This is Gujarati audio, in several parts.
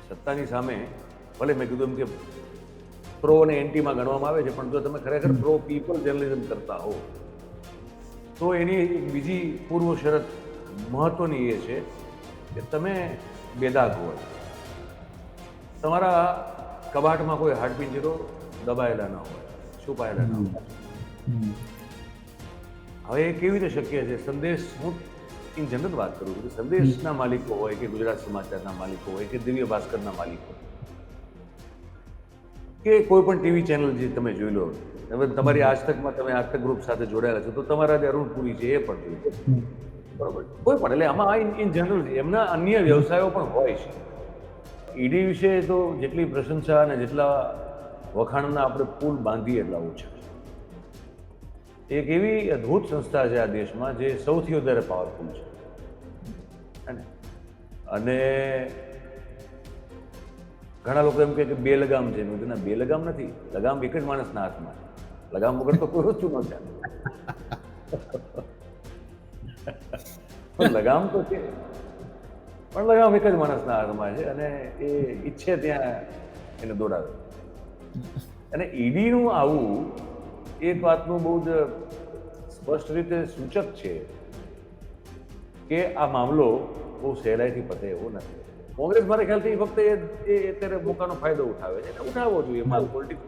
સત્તાની સામે ભલે મેં કીધું એમ કે પ્રો અને એન્ટીમાં ગણવામાં આવે છે, પણ જો તમે ખરેખર પ્રો પીપલ જર્નલિઝમ કરતા હો તો એની એક બીજી પૂર્વ શરત મહત્વની એ છે કે તમે બેદાગ હોય, તમારા કબાટમાં કોઈ હાડપિંજરો દબાયેલા ન હોય, છુપાયેલા ન હોય. હવે એ કેવી રીતે શક્ય છે? સંદેશ, હું ઇન જનરલ વાત કરું છું, સંદેશના માલિકો હોય કે ગુજરાત સમાચારના માલિકો હોય કે દિવ્ય ભાસ્કરના માલિકો કે કોઈ પણ ટીવી ચેનલ જે તમે જોઈ લો, હવે તમારી આજ તકમાં તમે આજ તક ગ્રુપ સાથે જોડાયેલા છો તો તમારા જે અરુણપુરી છે એ પણ જોઈ લો, બરોબર? કોઈ પણ, એટલે આમાં ઇન જનરલ એમના અન્ય વ્યવસાયો પણ હોય છે. ઈડી વિશે તો જેટલી પ્રશંસા અને જેટલા વખાણના આપણે પુલ બાંધીએ એટલા ઓછા છે. એક એવી અદ્ભુત સંસ્થા છે આ દેશમાં જે સૌથી વધારે પાવરફુલ છે, અને ઘણા લોકો એમ કહે કે બે લગામ છે. ના, બે લગામ નથી, લગામ એક જ માણસના હાથમાં છે. લગામ વગર તો કોઈ વસ્તુ ન ચાલે. પણ લગામ તો છે, પણ લગામ એક જ માણસના હાથમાં છે અને એ ઈચ્છે ત્યાં એને દોડાવે. અને ઈડીનું આવું એક વાતનું બહુ જ સ્પષ્ટ રીતે સૂચક છે કે આ મામલો બહુ સહેલાઈથી પતે એવો નથી. કોંગ્રેસ મારા ખ્યાલથી ફક્ત એ અત્યારે મોકાનો ફાયદો ઉઠાવે છે, એટલે ઉઠાવવો જોઈએ. માલ પોલિટિક્સ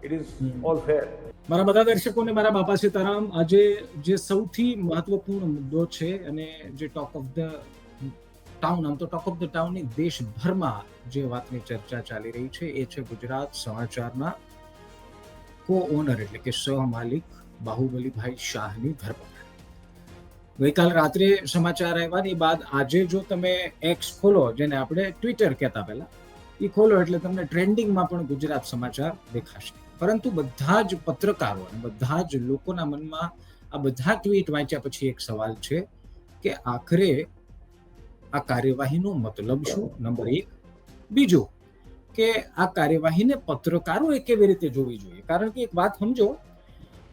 ઇટ ઇઝ ઓલ ફેર. મારા બધા દર્શકોને મારા બાપા સીતારામ. આજે જે સૌથી મહત્વપૂર્ણ મુદ્દો છે અને જે ટોક ઓફ ધ ટાઉન, આમ તો ટોક ઓફ ધ ટાઉનની દેશભરમાં જે વાતની ચર્ચા ચાલી રહી છે એ છે ગુજરાત સમાચારના કો ઓનર એટલે કે સહમાલિક બાહુબલીભાઈ શાહની ધરપકડ. ગઈકાલ રાત્રે સમાચાર આવ્યા એ બાદ આજે જો તમે એક્સ ખોલો, જેને આપણે ટ્વિટર કહેતા પહેલા, એ ખોલો એટલે તમને ટ્રેન્ડિંગમાં પણ ગુજરાત સમાચાર દેખાશે. પરંતુ બધા જ પત્રકારો અને બધા જ લોકોના મનમાં આ બધા ટ્વીટ વાંચ્યા પછી એક સવાલ છે કે આખરે આ કાર્યવાહીનો મતલબ શું? નંબર એક. બીજું કે આ કાર્યવાહીને પત્રકારોએ કેવી રીતે જોવી જોઈએ? કારણ કે એક વાત સમજો,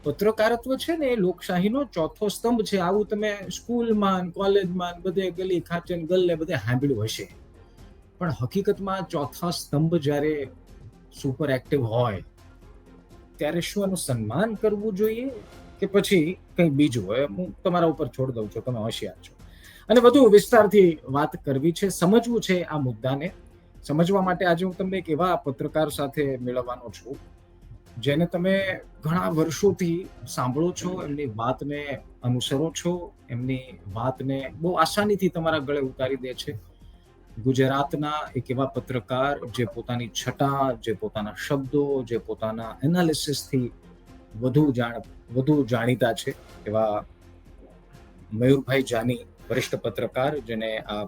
પત્રકારત્વ છે ને એ લોકશાહીનો ચોથો સ્તંભ છે. આવું તમે સ્કૂલમાં, કોલેજમાં, બધે ગલી ખાચે ગલ્લે બધે સાંભળ્યું હશે. પણ હકીકતમાં ચોથા સ્તંભ જ્યારે સુપર એક્ટિવ હોય ત્યારે શું એનું સન્માન કરવું જોઈએ કે પછી કંઈ બીજું હોય? હું તમારા ઉપર છોડ દઉં છું, તમે હોશિયાર છો અને વધુ વિસ્તારથી વાત કરવી છે, સમજવું છે આ મુદ્દાને. સમજવા માટે આજે હું તમને એક એવા પત્રકાર સાથે મેળવવાનો છું જેને તમે ઘણા વર્ષોથી સાંભળો છો, એમની વાતને અનુસરો છો, એમની વાતને બહુ આસાનીથી તમારા ગળે ઉતારી દે છે. ગુજરાતના એક એવા પત્રકાર જે પોતાની છટા, જે પોતાના શબ્દો, જે પોતાના એનાલિસિસથી વધુ જાણીતા છે, એવા મયુરભાઈ જાની, વરિષ્ઠ પત્રકાર, જેને આ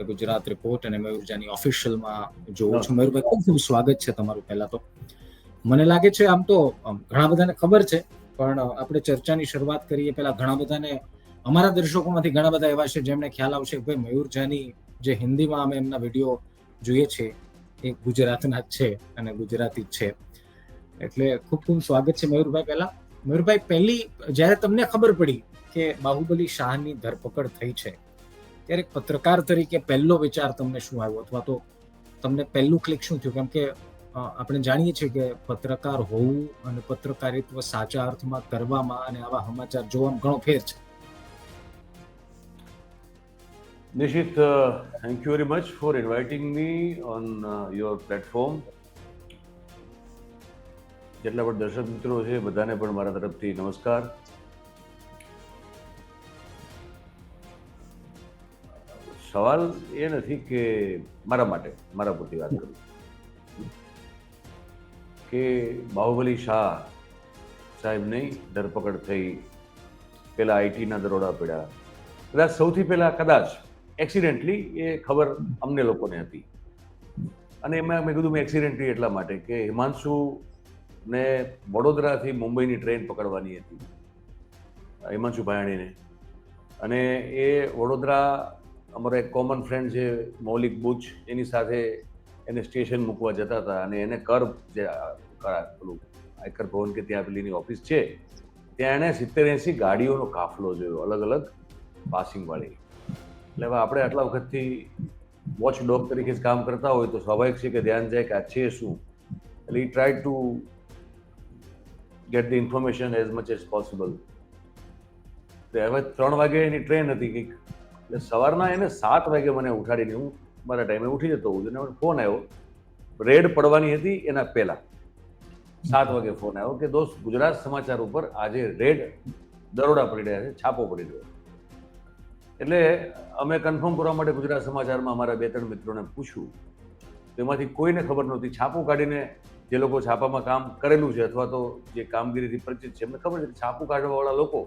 ગુજરાત રિપોર્ટ અને મયુર જાની ઓફિશિયલમાં જોઉં છું. મયુરભાઈ, ખૂબ ખૂબ સ્વાગત છે તમારું. પહેલા તો મને લાગે છે, આમ તો ઘણા બધાને ખબર છે, પણ આપણે ચર્ચાની શરૂઆત કરીએ પહેલા ઘણા બધાને, અમારા દર્શકોમાંથી ઘણા બધા એવા છે જેમને ખ્યાલ આવશે કે ભાઈ મયુર જાની જે હિન્દીમાં અમે એમના વિડીયો જોઈએ છે એ ગુજરાતના જ છે અને ગુજરાતી જ છે. એટલે ખૂબ ખૂબ સ્વાગત છે મયુરભાઈ. પહેલા મયુરભાઈ, પહેલી જ્યારે તમને ખબર પડી કે બાહુબલી શાહની ધરપકડ થઈ છે ત્યારે પત્રકાર તરીકે પહેલો વિચાર તમને શું આવ્યો, અથવા તો તમને પહેલું ક્લિક શું થયું? કેમ કે આપણે જાણીએ છીએ કે પત્રકાર હોવું અને પત્રકારિત્વ સાચા અર્થમાં કરવામાં અને આવા સમાચાર જોવામાં ઘણો ફેર છે. Nishit, thank you very much for inviting me on your platform. જેટલા પણ દર્શક મિત્રો છે બધાને પણ મારા તરફથી નમસ્કાર. સવાલ એ નથી કે મારા માટે, મારા પૂરતી વાત કરું કે બાહુબલી શાહ સાહેબની ધરપકડ થઈ, પેલા આઈટીના દરોડા પડ્યા, કદાચ સૌથી પહેલા કદાચ એક્સિડન્ટલી એ ખબર અમને લોકોને હતી. અને એમાં મેં કીધું મેં એક્સિડન્ટલી એટલા માટે કે હિમાંશુને વડોદરાથી મુંબઈની ટ્રેન પકડવાની હતી, હિમાંશુ ભાયાણીને. અને એ વડોદરા અમારો એક કોમન ફ્રેન્ડ છે મૌલિક બુચ, એની સાથે એને સ્ટેશન મૂકવા જતા હતા. અને એને કર્બ, જે પેલું આયકર ભવન કે ત્યાં પેલીની ઓફિસ છે, ત્યાં એણે 70-80 ગાડીઓનો કાફલો જોયો, અલગ અલગ પાસિંગવાળી. એટલે હવે આપણે આટલા વખતથી વોચ ડોગ તરીકે જ કામ કરતા હોય તો સ્વાભાવિક છે કે ધ્યાન જાય કે આ છે શું. એટલે I try to get the information as much as possible. હવે 3 વાગે એની ટ્રેન હતી કંઈક, એટલે સવારના એને 7 વાગે મને ઉઠાડીને હું મારા ટાઈમે ઉઠી જતો હોઉં છું. અને ફોન આવ્યો, રેડ પડવાની હતી એના પહેલા 7 વાગે ફોન આવ્યો કે દોસ્ત ગુજરાત સમાચાર ઉપર આજે રેડ દરોડા પડી રહ્યા છે, છાપો પડી રહ્યો. એટલે અમે કન્ફર્મ કરવા માટે ગુજરાત સમાચારમાં અમારા 2-3 મિત્રોને પૂછ્યું, તેમાંથી કોઈને ખબર નહોતી. છાપું કાઢીને જે લોકો છાપામાં કામ કરેલું છે અથવા તો જે કામગીરીથી પરિચિત છે એમને ખબર છે કે છાપું કાઢવાવાળા લોકો,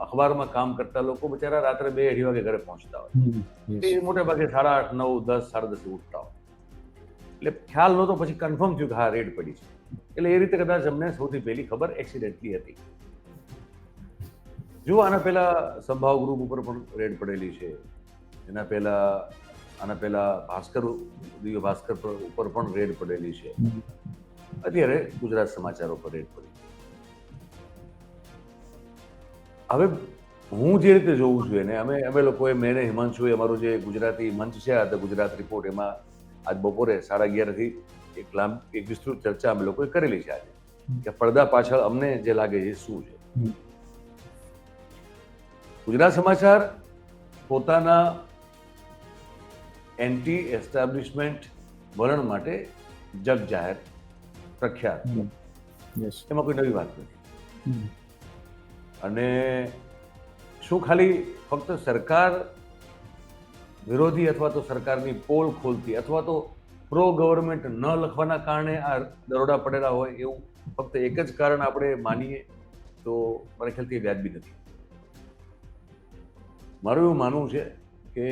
અખબારમાં કામ કરતા લોકો બિચારા રાત્રે 2-2:30 વાગે ઘરે પહોંચતા હોય. એ મોટે ભાગે 8:30, 9, 10, 10:30 ઉઠતા હોય. એટલે ખ્યાલ નહોતો, પછી કન્ફર્મ થયું કે હા રેડ પડી છે. એટલે એ રીતે કદાચ અમને સૌથી પહેલી ખબર એક્સિડેન્ટલી હતી. જો આના પહેલા સંભાવ ગ્રુપ ઉપર પણ રેડ પડેલી છે, આના પહેલા દિવ્ય ભાસ્કર ઉપર પણ રેડ પડેલી છે, અત્યારે ગુજરાત સમાચાર ઉપર રેડ પડી. હવે હું જે રીતે જોઉં છું એને અમે લોકોએ મેં હિમાંશુએ અમારું જે ગુજરાતી મંચ છે આ ગુજરાત રિપોર્ટ, એમાં આજ બપોરે 11:30 એક વિસ્તૃત ચર્ચા અમે લોકોએ કરેલી છે આજે, કે પડદા પાછળ અમને જે લાગે છે શું છે. ગુજરાત સમાચાર પોતાના એન્ટી એસ્ટાબ્લિશમેન્ટ વલણ માટે જગ જાહેર પ્રખ્યાત, એમાં કોઈ નવી વાત નથી. અને શું ખાલી ફક્ત સરકાર વિરોધી અથવા તો સરકારની પોલ ખોલતી અથવા તો પ્રો ગવર્મેન્ટ ન લખવાના કારણે આ દરોડા પડેલા હોય એવું ફક્ત એક જ કારણ આપણે માનીએ તો મારા ખ્યાલથી વ્યાજબી નથી. મારું એવું માનવું છે કે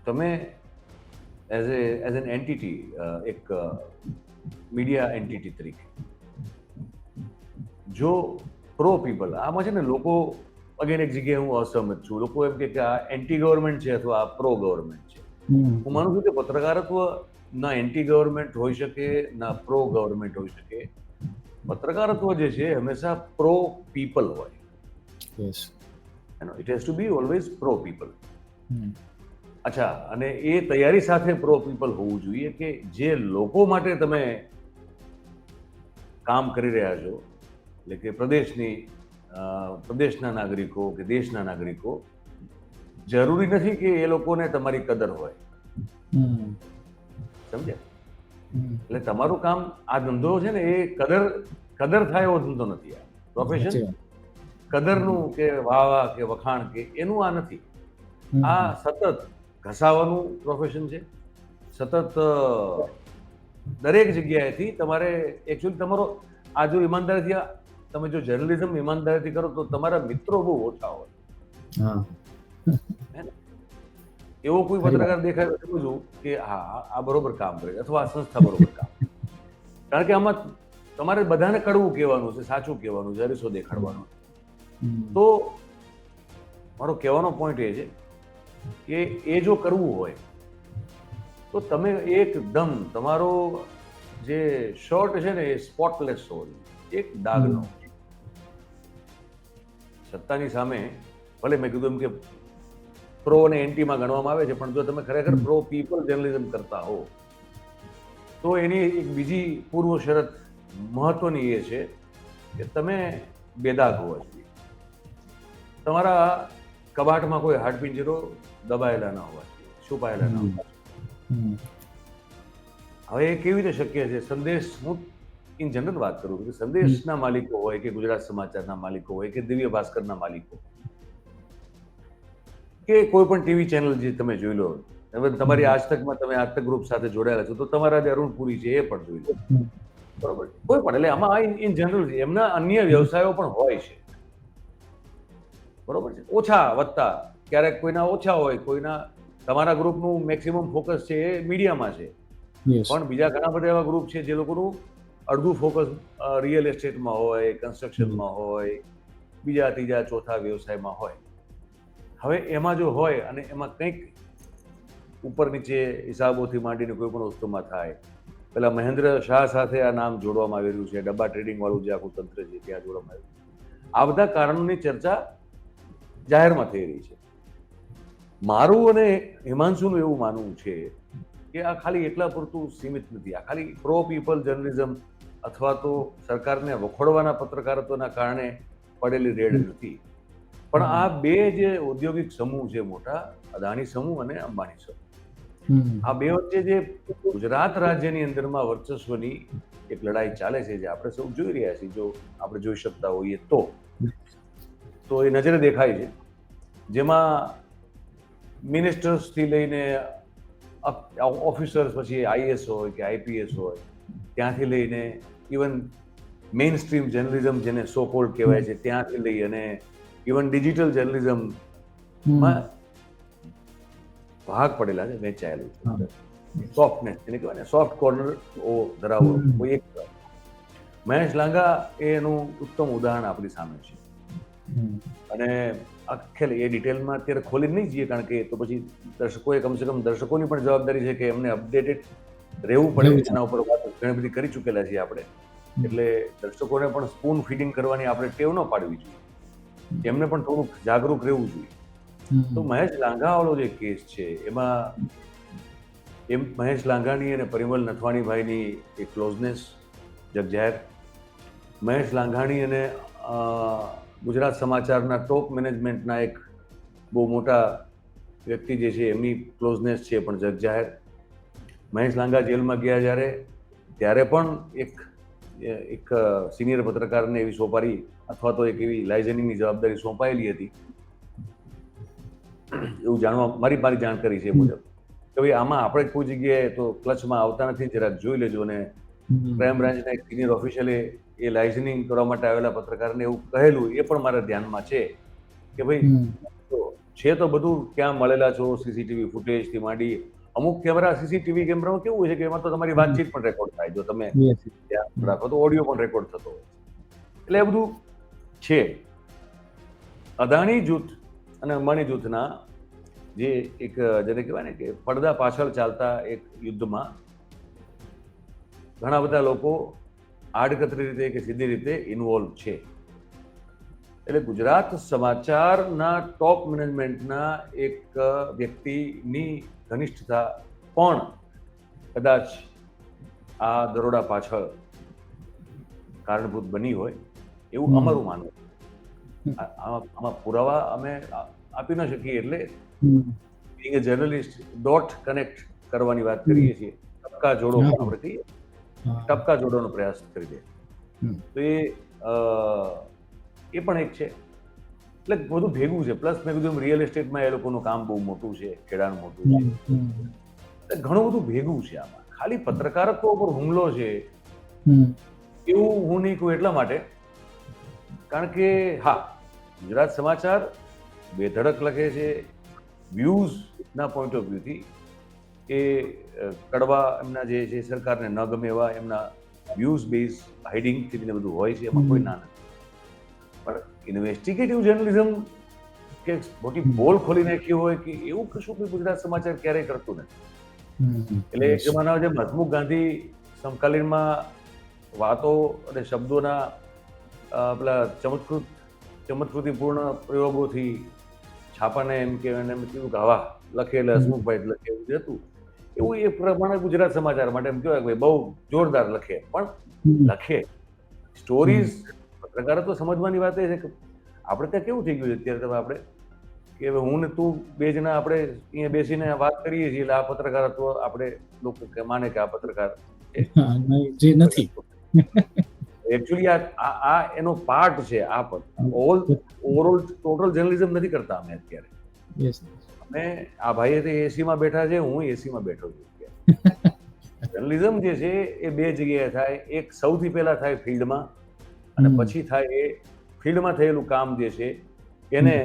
તમે એઝ એન એન્ટિટી, એક મીડિયા એન્ટિટી તરીકે જો પ્રો પીપલ, આમાં છે ને લોકો અગેન એક જગ્યાએ હું અસહમત છું. લોકો એમ કે આ એન્ટી ગવર્મેન્ટ છે અથવા આ પ્રો ગવર્મેન્ટ છે. હું માનું છું કે પત્રકારત્વ ના એન્ટી ગવર્મેન્ટ હોઈ શકે ના પ્રો ગવર્મેન્ટ હોઈ શકે. પત્રકારત્વ જે છે હંમેશા પ્રો પીપલ હોય. It has to be always pro people. અચ્છા, અને એ તૈયારી સાથે પ્રો પીપલ હોવું જોઈએ કે જે લોકો માટે તમે કામ કરી રહ્યા છો, એટલે કે પ્રદેશના નાગરિકો કે દેશના નાગરિકો, જરૂરી નથી કે એ લોકોને તમારી કદર હોય. સમજ્યા? એટલે તમારું કામ, આ ધંધો છે ને એ કદર થાય એવો ધંધો નથી. આ પ્રોફેશન કદરનું કે વાહ કે વખાણ કે એનું આ નથી. આ સતત ઘસાવાનું પ્રોફેશન છે. સતત દરેક જગ્યાએથી તમારે એકચ્યુઅલી તમારો આ જો ઈમાનદારીથી તમે જો જર્નલિઝમ ઈમાનદારીથી કરો તો તમારા મિત્રો બહુ ઓછા હોય. એવો કોઈ પત્રકાર દેખાય સમજવું કે હા આ બરોબર કામ કરે અથવા આ સંસ્થા બરોબર કામ, કારણ કે આમાં તમારે બધાને કડવું કહેવાનું છે, સાચું કહેવાનું છે, અરીસો દેખાડવાનો. તો મારો કહેવાનો પોઈન્ટ એ છે કે એ જો કરવું હોય તો તમે એકદમ તમારો જે શર્ટ છે ને એ સ્પોટલેસ હોવો જોઈએ, એક દાગ ન હોય. સત્તાની સામે ભલે મેં કીધું એમ કે પ્રો અને એન્ટીમાં ગણવામાં આવે છે, પણ જો તમે ખરેખર પ્રો પીપલ જર્નલિઝમ કરતા હો તો એની એક બીજી પૂર્વ શરત મહત્વની એ છે કે તમે બેદાગ હોવા જોઈએ. તમારા કબાટમાં કોઈ હાડપિંજરો દબાયેલા ના હોવા જોઈએ, છુપાયેલા ના હોવા જોઈએ. હવે એ કેવી રીતે શક્ય છે? સંદેશ, હું ઇન જનરલ વાત કરું કે સંદેશના માલિકો હોય કે ગુજરાત સમાચારના માલિકો હોય કે દિવ્ય ભાસ્કરના માલિકો કે કોઈ પણ ટીવી ચેનલ જે તમે જોઈ લો, હવે તમારી આજ તકમાં તમે આજ તક ગ્રુપ સાથે જોડાયેલા છો તો તમારા જે અરુણ પુરી છે એ પણ જોઈ લો, બરોબર? કોઈ પણ, એટલે આમાં ઇન જનરલ એમના અન્ય વ્યવસાયો પણ હોય છે, બરોબર છે, ઓછા વત્તા, ક્યારેક કોઈના ઓછા હોય, કોઈના, તમારા ગ્રુપનું મેક્સિમમ ફોકસ છે એ મીડિયામાં છે, પણ બીજા ઘણા બધા એવા ગ્રુપ છે જે લોકોનું અડધું ફોકસ રિયલ એસ્ટેટમાં હોય, કન્સ્ટ્રક્શનમાં હોય, બીજા ત્રીજા ચોથા વ્યવસાયમાં હોય. હવે એમાં જો હોય અને એમાં કંઈક ઉપર નીચે હિસાબોથી માંડીને કોઈ પણ વસ્તુમાં થાય, પેલા મહેન્દ્ર શાહ સાથે આ નામ જોડવામાં આવી રહ્યું છે, ડબ્બા ટ્રેડિંગ વાળું જે આખું તંત્ર છે ત્યાં જોડવામાં આવ્યું. આ બધા કારણોની ચર્ચા જાહેરમાં થઈ રહી છે. મારું અને હિમાંશુનું એવું માનવું છે કે આ ખાલી એટલા પૂરતું સીમિત નથી. આ ખાલી પ્રો પીપલ જર્નલિઝમ અથવા તો સરકારને વખોડવાના પત્રકારત્વના કારણે પડેલી રેડ નથી. પણ આ બે જે ઔદ્યોગિક સમૂહ છે મોટા, અદાણી સમૂહ અને અંબાણી સમૂહ, આ બે વચ્ચે જે ગુજરાત રાજ્યની અંદરમાં વર્ચસ્વની એક લડાઈ ચાલે છે, જે આપણે સૌ જોઈ રહ્યા છીએ, જો આપણે જોઈ શકતા હોઈએ તો એ નજરે દેખાય છે. જેમાં મિનિસ્ટર્સ થી લઈને ઓફિસર્સ, પછી આઈએસ હોય કે આઈપીએસ હોય, ત્યાંથી લઈને ઇવન મેઇન સ્ટ્રીમ જર્નલિઝમ જેને સો કોલ્ડ કહેવાય છે, ત્યાંથી લઈ અને ઇવન ડિજિટલ જર્નલિઝમમાં ભાગ પડેલા છે, વહેંચાયેલું છે. સોફ્ટનેસ એને કહેવાય ને, સોફ્ટ કોર્નર ધરાવો કોઈ એક. મહેશ લાંઘા એનું ઉત્તમ ઉદાહરણ આપણી સામે છે. અને આખે એ ડિટેલમાં અત્યારે ખોલી નહીં જઈએ, કારણ કે તો પછી દર્શકોએ કમસે કમ દર્શકોની પણ જવાબદારી છે કે એમને અપડેટેડ રહેવું પડે. એના ઉપર વાત ઘણી બધી કરી ચૂકેલા છીએ આપણે, એટલે દર્શકોને પણ સ્પૂન ફીડિંગ કરવાની આપણે ટેવ ન પાડવી જોઈએ, એમને પણ થોડુંક જાગૃત રહેવું જોઈએ. તો મહેશ લાંઘાવાળો જે કેસ છે એમાં મહેશ લાંઘાણી અને પરિમલ નથવાણીભાઈની એક ક્લોઝનેસ જગજાહેર. મહેશ લાંઘાણી અને ગુજરાત સમાચારના ટોપ મેનેજમેન્ટના એક બહુ મોટા વ્યક્તિ જે છે એમની ક્લોઝનેસ છે પણ જગજાહેર. મહેશ લાંઘા જેલમાં ગયા ત્યારે પણ એક સિનિયર પત્રકારને એવી સોપારી અથવા તો એક એવી લાઇઝનિંગની જવાબદારી સોંપાયેલી હતી, એવું જાણવા મારી જાણકારી છે મુજબ, કે ભાઈ આમાં આપણે કોઈ જગ્યાએ તો ક્લચમાં આવતા નથી, જરાક જોઈ લેજો. અને ક્રાઇમ બ્રાન્ચના એક સિનિયર ઓફિશિયલે એ લાઇઝનિંગ કરવા માટે આવેલા પત્રકારને એવું કહેલું, એ પણ મારા ધ્યાનમાં છે કે ભાઈ છે તો બધું ક્યાં મળેલા છો, સીસીટીવી ફૂટેજથી માંડી. અમુક કેમેરા, સીસીટીવી કેમેરામાં કેવું હોય છે કે એમાં તો તમારી વાતચીત પણ રેકોર્ડ થાય, જો તમે ધ્યાન રાખો તો ઓડિયો પણ રેકોર્ડ થતો હોય. એટલે એ બધું છે. અદાણી જૂથ અને અંબાણી જૂથના જે એક જેને કહેવાય ને કે પડદા પાછળ ચાલતા એક યુદ્ધમાં ઘણા બધા લોકો આડકતરી રીતે કે સીધી રીતે ઇન્વોલ્વ છે. એટલે ગુજરાત સમાચારના ટોપ મેનેજમેન્ટના એક વ્યક્તિની ઘનિષ્ઠતા પણ કદાચ આ દરોડા પાછળ કારણભૂત બની હોય એવું અમારું માનવું. આમાં પુરાવા અમે આપી ન શકીએ, એટલે બીંગ એ જર્નલિસ્ટ ડોટ કનેક્ટ કરવાની વાત કરીએ છીએ, ટપકા જોડો આપણે કહીએ, ટપકા જોડવાનો પ્રયાસ કરી દે. તો એ પણ એક છે. એટલે બધું ભેગું છે. પ્લસ મેં કીધું રિયલ એસ્ટેટમાં એ લોકોનું કામ બહુ મોટું છે, ખેડાણ મોટું છે, એટલે ઘણું બધું ભેગું છે આમાં. ખાલી પત્રકારત્વ ઉપર હુમલો છે એવું હું નહીં કહું, એટલા માટે કારણ કે હા, ગુજરાત સમાચાર બેધડક લખે છે. વ્યૂઝના પોઈન્ટ ઓફ વ્યૂથી એ કડવા એમના જે છે, સરકારને ન ગમે એવા એમના વ્યૂઝ બેઝ હાઇડિંગથી બધું હોય છે, એમાં કોઈ ના નથી. પણ ઇન્વેસ્ટિગેટિવ જર્નલિઝમ કે મોટી બોલ ખોલી નાખી હોય કે એવું કશું કોઈ ગુજરાત સમાચાર ક્યારેય કરતું નથી. એટલે એક જમાના જેમ હસમુખ ગાંધી સમકાલીનમાં વાતો અને શબ્દોના પેલા ચમત્કૃતિપૂર્ણ પ્રયોગોથી છાપાને એમ કે એમ કીધું કે આવા લખે એટલે હસમુખભાઈ જ લખે એવું હતું, એવું એ પ્રમાણે ગુજરાત સમાચાર માટે એમ કહેવાય કે બહુ જોરદાર લખે. પણ લખે સ્ટોરીઝ, પત્રકારત્વ સમજવાની વાત એ છે કે આપણે ત્યાં કેવું થઈ ગયું છે અત્યારે, તમે આપણે કે હું ને તું બે જણા આપણે અહીંયા બેસીને વાત કરીએ છીએ, એટલે આ પત્રકારત્વ આપણે લોકો માને કે આ પત્રકાર જે નથી. એકચ્યુઅલી આ એનો પાર્ટ છે. આ ઓવરઓલ ટોટલ જર્નલિઝમ નથી કરતા અમે અત્યારે. અમે આ ભાઈ એસીમાં બેઠા છે, હું એસીમાં બેઠો છું. જર્નલિઝમ જે છે એ બે જગ્યાએ થાય. એક સૌથી પહેલા થાય ફિલ્ડમાં, અને પછી થાય એ ફિલ્ડમાં થયેલું કામ જે છે એને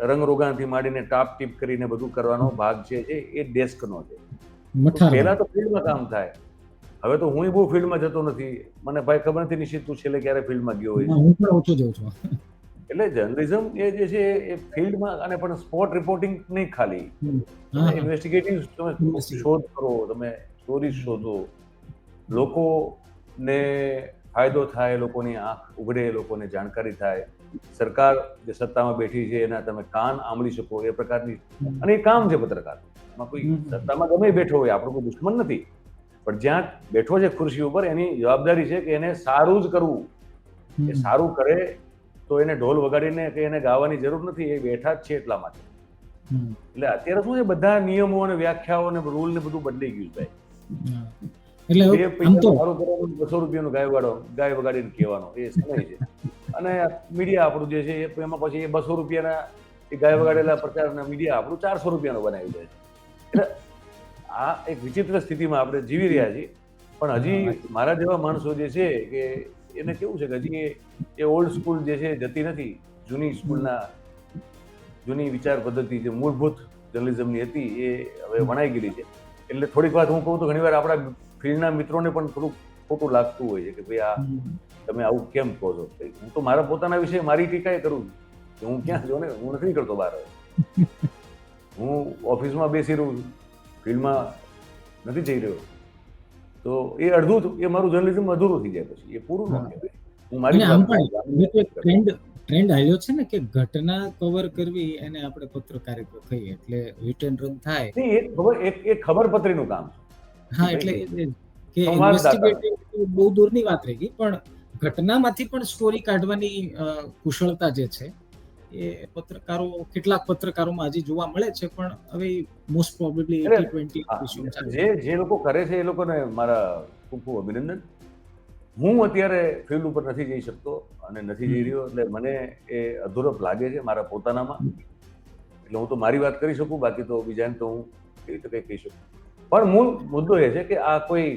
રંગરોગાનથી માંડીને ટાપ ટીપ કરીને બધું કરવાનો ભાગ છે એ ડેસ્કનો છે. પહેલા તો ફિલ્ડમાં કામ થાય. હવે તો હું બહુ ફિલ્ડમાં જતો નથી, મને ભાઈ ખબર નથી નિશ્ચિત તું છેલ્લે ક્યારે ફિલ્ડમાં ગયો હોય. હું પણ ઓછો જઉં છું. એટલે જર્નલિઝમ એ જે છે એ ફિલ્ડમાં, અને પણ સ્પોટ રિપોર્ટિંગ નહીં, ખાલી ઇન્વેસ્ટિગેટિવ. તમે શોધ કરો, તમે સ્ટોરી શોધો, લોકોને ફાયદો થાય, લોકોની આંખ ઉઘડે, લોકોને જાણકારી થાય. સરકાર જે સત્તામાં બેઠી છે એના તમે કાન આંબળી શકો એ પ્રકારની, અને એ કામ છે પત્રકાર. એમાં કોઈ સત્તામાં ગમે બેઠો હોય, આપણો કોઈ દુશ્મન નથી, પણ જ્યાં બેઠો છે ખુરશી ઉપર એની જવાબદારી છે કે એને સારું જ કરવું. એ સારું કરે તો એને ઢોલ વગાડીને કે એને ગાવાની જરૂર નથી, એ બેઠા જ છે એટલા માટે. એટલે અત્યારે શું છે, બધા નિયમો અને વ્યાખ્યાઓ અને રૂલ ને બધું બદલાઈ ગયું છે. એટલે બે આમ તો પૈસા સારું કરવાનું, 200 રૂપિયાનું ગાય વગાડીને કહેવાનો એ સમય છે. અને મીડિયા આપણું જે છે એમાં પછી એ 200 રૂપિયાના એ ગાય વગાડેલા પ્રચારના મીડિયા આપણું 400 રૂપિયાનું બનાવી દે છે. એટલે આ એક વિચિત્ર સ્થિતિમાં આપણે જીવી રહ્યા છીએ. પણ હજી મારા જેવા માણસો જે છે કે એને કેવું છે કે હજી એ ઓલ્ડ સ્કૂલ જે છે જતી નથી. જૂની સ્કૂલના જૂની વિચાર પદ્ધતિ જે મૂળભૂત જર્નલિઝમની હતી એ હવે વણાઈ ગયેલી છે. એટલે થોડીક વાત હું કહું તો ઘણીવાર આપણા ફિલ્ડના મિત્રોને પણ થોડુંક ખોટું લાગતું હોય છે કે ભાઈ આ તમે આવું કેમ કહો છો. હું તો મારા પોતાના વિશે મારી ટીકા કરું છું. હું ક્યાં જો ને, હું નથી કરતો બહાર. હું ઓફિસમાં બેસી રહ્યું છું, ફિલ્ડમાં નથી જઈ રહ્યો, તો એ અડધું એ મારું જર્નલિઝમ અધૂરું થઈ જાય, પછી એ પૂરું ન કહેવાય. હું મારી ટ્રેન્ડ આવ્યો છે ને કે ઘટના કવર કરવી એને આપણે પત્રકારિતા કહીએ, એટલે હિટ એન્ડ રન થાય. એ ખબર પત્રીનું કામ છે. હા, એટલે કે ઇન્વેસ્ટિગેટિવ બહુ દૂરની વાત રહી ગઈ, પણ ઘટનામાંથી પણ સ્ટોરી કાઢવાની કુશળતા જે છે એ કેટલાક પત્રકારોમાં હજી જોવા મળે છે. પણ હવે મોસ્ટ પ્રોબેબલી 80-20 જે લોકો કરે છે એ લોકોને મારા ખૂબ ખૂબ અભિનંદન. હું અત્યારે ફિલ્ડ ઉપર નથી જઈ શકતો અને નથી જઈ રહ્યો, એટલે મને એ અધૂરપ લાગે છે મારા પોતાનામાં. એટલે હું તો મારી વાત કરી શકું, બાકી તો બીજાને તો હું કેવી રીતે કંઈ કહી શકું. પણ મૂળ મુદ્દો એ છે કે આ કોઈ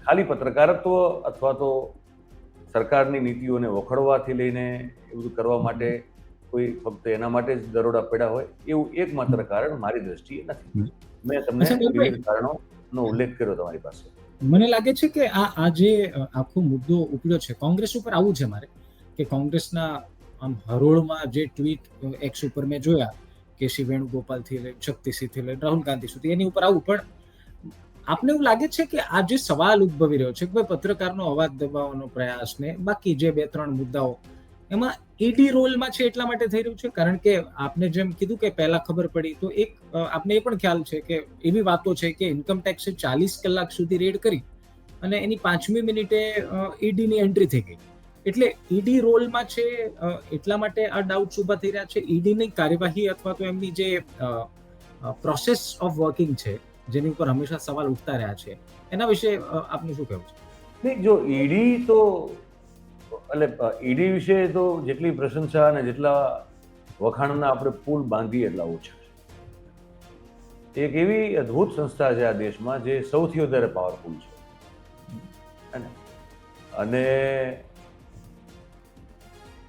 ખાલી પત્રકારત્વ અથવા તો સરકારની નીતિઓને વખોડવાથી લઈને એ બધું કરવા માટે કોઈ ફક્ત એના માટે જ દરોડા પડ્યા હોય એવું એકમાત્ર કારણ મારી દ્રષ્ટિએ નથી. મેં તમને વિવિધ કારણોનો ઉલ્લેખ કર્યો તમારી પાસે. મને લાગે છે કે આ જે આખો મુદ્દો ઉપડ્યો છે કોંગ્રેસ ઉપર, આવું છે મારે કે કોંગ્રેસના આમ હરોળમાં જે ટ્વીટ એક્સ ઉપર મેં જોયા કે શ્રી વેણુગોપાલથી લઈ શક્તિસિંહથી લઈ રાહુલ ગાંધી સુધી, એની ઉપર આવું. પણ આપને એવું લાગે છે કે આ જે સવાલ ઉદ્ભવી રહ્યો છે કે ભાઈ પત્રકારનો અવાજ દબાવવાનો પ્રયાસ ને બાકી જે 2-3 મુદ્દાઓ એમાં ઈડી રોલમાં છે એટલા માટે થઈ રહ્યું છે? કારણ કે આપને જેમ કીધું કે પહેલા ખબર પડી, તો એક આપને એ પણ ખ્યાલ છે કે એવી વાતો છે કે ઇન્કમ ટેક્સે 40 કલાક સુધી રેડ કરી અને એની 5મી મિનિટે ઈડીની એન્ટ્રી થઈ ગઈ. એટલે ઈડી રોલમાં છે એટલા માટે આ ડાઉટ્સ ઉભા થઈ રહ્યા છે. ઈડીની કાર્યવાહી અથવા તો એમની જે પ્રોસેસ ઓફ વર્કિંગ છે જેની ઉપર હંમેશા સવાલ ઉઠતા રહ્યા છે, એના વિશે આપનું શું કહેવું છે? નહીં, જો ઈડી તો એટલે ઈડી વિશે તો જેટલી પ્રશંસા અને જેટલા વખાણના આપણે પુલ બાંધીએ એટલા ઓછા છે. એક એવી અદ્ભુત સંસ્થા છે આ દેશમાં જે સૌથી વધારે પાવરફુલ છે. અને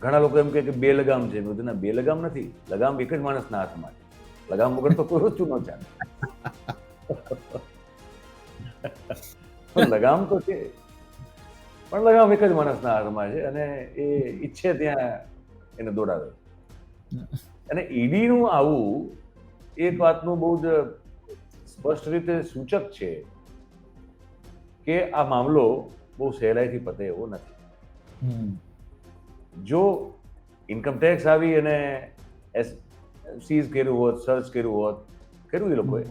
ઘણા લોકો એમ કહે કે બે લગામ છે. બે લગામ નથી, લગામ એક જ માણસના હાથમાં છે. લગામ વગર તો કોઈ વસ્તુ ન ચાલે. પણ લગામ તો છે, પણ લગામ એક જ માણસના હાથમાં છે અને એ ઈચ્છે ત્યાં એને દોડાવે. અને ઈડીનું આવું એક વાતનું બહુ જ સ્પષ્ટ રીતે સૂચક છે કે આ મામલો બહુ સહેલાઈથી પતે એવો નથી. જો ઇન્કમ ટેક્સ આવી અને સીઝ કર્યું હોત, સર્ચ કર્યું હોત, કર્યું એ લોકોએ,